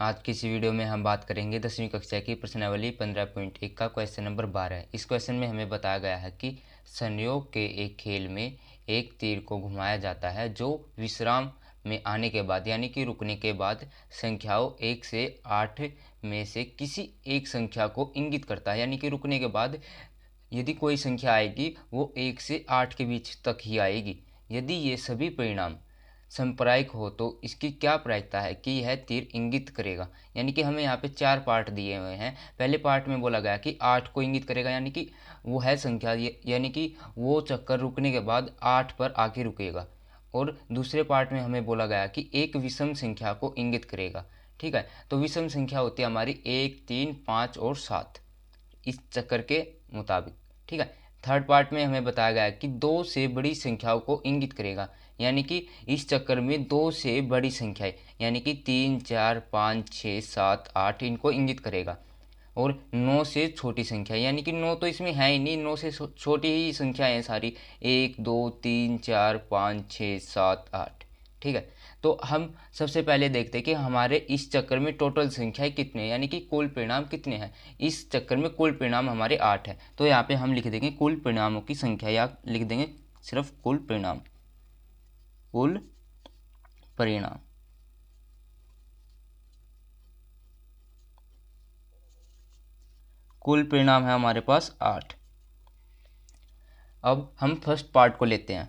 आज की इस वीडियो में हम बात करेंगे 10वीं कक्षा की प्रश्नावली 15.1 का क्वेश्चन नंबर 12। इस क्वेश्चन में हमें बताया गया है कि संयोग के एक खेल में एक तीर को घुमाया जाता है जो विश्राम में आने के बाद यानी कि रुकने के बाद संख्याओं 1 से 8 में से किसी एक संख्या को इंगित करता है। यानी कि रुकने के बाद यदि कोई संख्या आएगी वो 1 से 8 के बीच तक ही आएगी। यदि ये सभी परिणाम सांप्रदायिक हो तो इसकी क्या प्रायिकता है कि यह तीर इंगित करेगा। यानी कि हमें यहाँ पे 4 पार्ट दिए हुए हैं। पहले पार्ट में बोला गया कि 8 को इंगित करेगा, यानी कि वो है संख्या, यानी कि वो चक्कर रुकने के बाद 8 पर आके रुकेगा। और दूसरे पार्ट में हमें बोला गया कि एक विषम संख्या को इंगित करेगा। ठीक है, तो विषम संख्या होती है हमारी 1, 3, 5 और 7 इस चक्कर के मुताबिक। ठीक है, थर्ड पार्ट में हमें बताया गया है कि 2 से बड़ी संख्याओं को इंगित करेगा, यानी कि इस चक्कर में 2 से बड़ी संख्याएं यानी कि 3, 4, 5, 6, 7, 8 इनको इंगित करेगा। और 9 से छोटी संख्या, यानी कि 9 तो इसमें है ही नहीं, 9 से छोटी ही संख्याएं हैं सारी, 1, 2, 3, 4, 5, 6, 7, 8। ठीक है, तो हम सबसे पहले देखते हैं कि हमारे इस चक्कर में टोटल संख्याएं कितने हैं, यानी कि कुल परिणाम कितने हैं। इस चक्कर में कुल परिणाम हमारे 8 है, तो यहाँ पे हम लिख देंगे कुल परिणामों की संख्या, या लिख देंगे सिर्फ कुल परिणाम। कुल परिणाम कुल परिणाम है हमारे पास 8। अब हम फर्स्ट पार्ट को लेते हैं।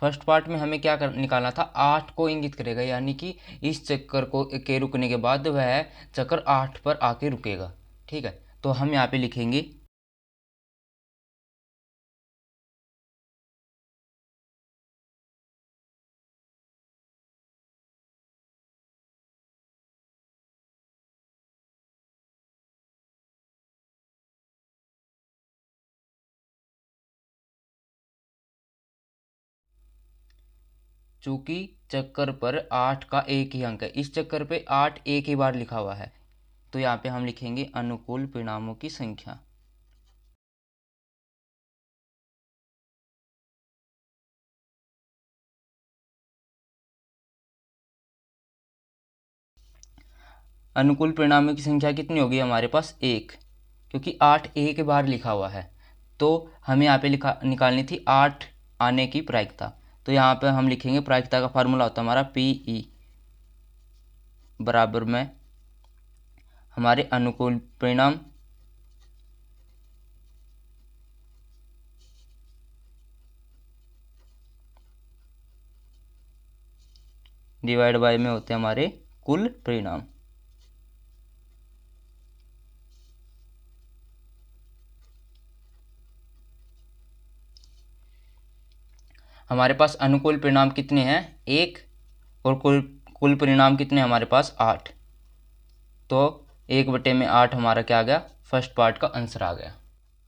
फर्स्ट पार्ट में हमें क्या निकालना था, 8 को इंगित करेगा, यानी कि इस चक्कर को के रुकने के बाद वह चक्कर 8 पर आके रुकेगा। ठीक है, तो हम यहाँ पे लिखेंगे चूंकि चक्कर पर 8 का एक ही अंक है, इस चक्कर पे 8 एक ही बार लिखा हुआ है, तो यहाँ पे हम लिखेंगे अनुकूल परिणामों की संख्या। अनुकूल परिणामों की संख्या कितनी होगी हमारे पास, 1, क्योंकि 8 एक बार लिखा हुआ है। तो हमें यहाँ पे निकालनी थी 8 आने की प्रायिकता। तो यहाँ पे हम लिखेंगे प्रायिकता का फार्मूला होता है हमारा PE बराबर में हमारे अनुकूल परिणाम डिवाइड बाय में होते हैं हमारे कुल परिणाम। हमारे पास अनुकूल परिणाम कितने हैं, 1, और कुल परिणाम कितने हमारे पास 8। तो 1/8 हमारा क्या आ गया, फर्स्ट पार्ट का आंसर आ गया।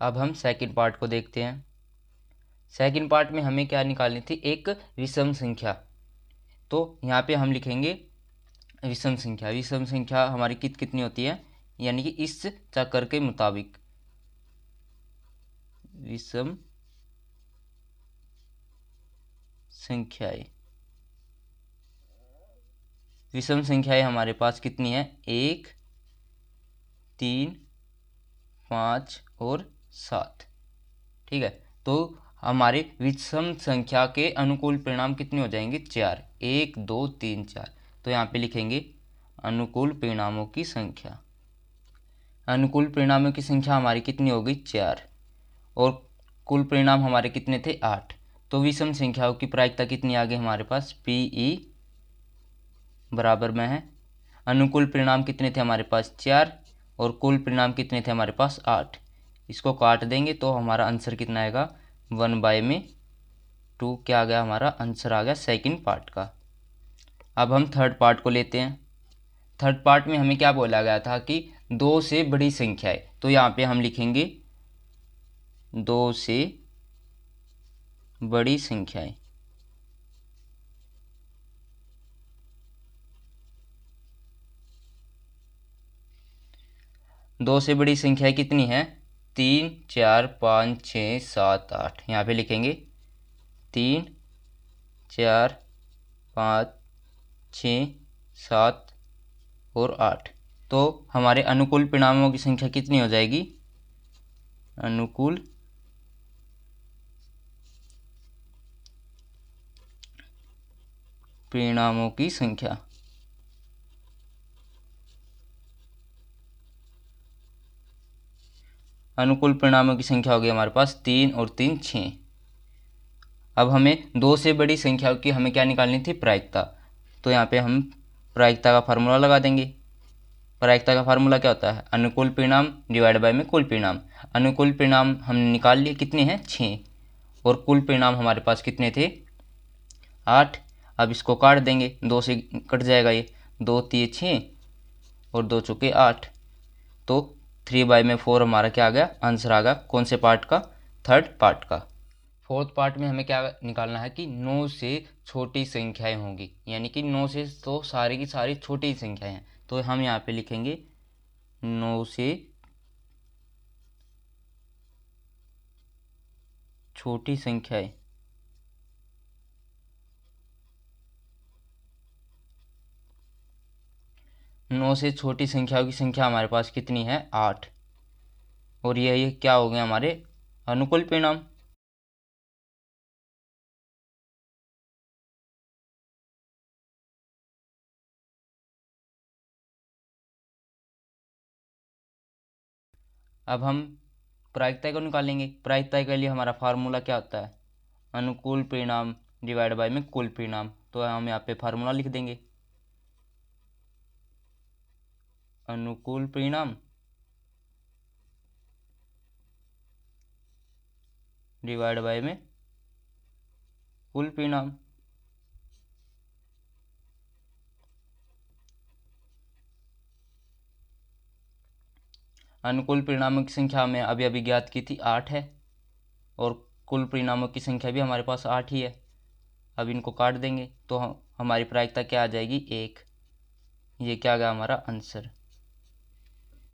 अब हम सेकंड पार्ट को देखते हैं। सेकंड पार्ट में हमें क्या निकालनी थी, एक विषम संख्या। तो यहाँ पे हम लिखेंगे विषम संख्या। विषम संख्या हमारी कितनी होती है, यानी कि इस चक्कर के मुताबिक विषम संख्याएं। विषम संख्याएं हमारे पास कितनी है, 1, 3, 5 और 7। ठीक है, तो हमारे विषम संख्या के अनुकूल परिणाम कितने हो जाएंगे, 4, 1, 2, 3, 4। तो यहाँ पे लिखेंगे अनुकूल परिणामों की संख्या। अनुकूल परिणामों की संख्या हमारी कितनी हो गई, 4, और कुल परिणाम हमारे कितने थे, 8। तो विषम संख्याओं की प्रायिकता कितनी आ गई हमारे पास, PE बराबर में है अनुकूल परिणाम कितने थे हमारे पास, 4, और कुल परिणाम कितने थे हमारे पास, 8। इसको काट देंगे तो हमारा आंसर कितना आएगा, 1/2 क्या आ गया, हमारा आंसर आ गया सेकंड पार्ट का। अब हम थर्ड पार्ट को लेते हैं। थर्ड पार्ट में हमें क्या बोला गया था कि 2 से बड़ी संख्या है, तो यहाँ पे हम लिखेंगे 2 से बड़ी संख्याएं। 2 से बड़ी संख्याएं कितनी है, 3, 4, 5, 6, 7, 8। यहाँ पे लिखेंगे 3, 4, 5, 6, 7 और 8। तो हमारे अनुकूल परिणामों की संख्या कितनी हो जाएगी? अनुकूल परिणामों की संख्या अनुकूल परिणामों की संख्या होगी हमारे पास 3 और 3 6। अब हमें 2 से बड़ी संख्या की हमें क्या निकालनी थी? प्रायिकता। तो यहाँ पे हम प्रायिकता का फार्मूला लगा देंगे। प्रायिकता का फार्मूला क्या होता है? अनुकूल परिणाम डिवाइड बाय में कुल परिणाम। अनुकूल परिणाम हमने निकाल लिए, कितने हैं? 6। और कुल परिणाम हमारे पास कितने थे? 8। अब इसको काट देंगे, 2 से कट जाएगा ये, 2 3 6 और 2 चौके 8। तो 3/4 हमारा क्या आ गया? आंसर आ गया। कौन से पार्ट का? थर्ड पार्ट का। फोर्थ पार्ट में हमें क्या निकालना है कि 9 से छोटी संख्याएं होंगी, यानी कि 9 से तो सारी की सारी छोटी संख्याएं हैं। तो हम यहाँ पे लिखेंगे 9 से छोटी संख्याएं। नौ से छोटी संख्याओं की संख्या हमारे पास कितनी है? 8। और ये क्या हो गए हमारे अनुकूल परिणाम। अब हम प्रायिकता को निकालेंगे। प्रायिकता के लिए हमारा फार्मूला क्या होता है? अनुकूल परिणाम डिवाइड बाय में कुल परिणाम। तो हम यहाँ पे फार्मूला लिख देंगे, अनुकूल परिणाम डिवाइड बाय में कुल परिणाम। अनुकूल परिणामों की संख्या हमें अभी अभी ज्ञात की थी, 8 है। और कुल परिणामों की संख्या भी हमारे पास 8 ही है। अब इनको काट देंगे तो हमारी प्रायिकता क्या आ जाएगी? 1। ये क्या आ गया हमारा आंसर।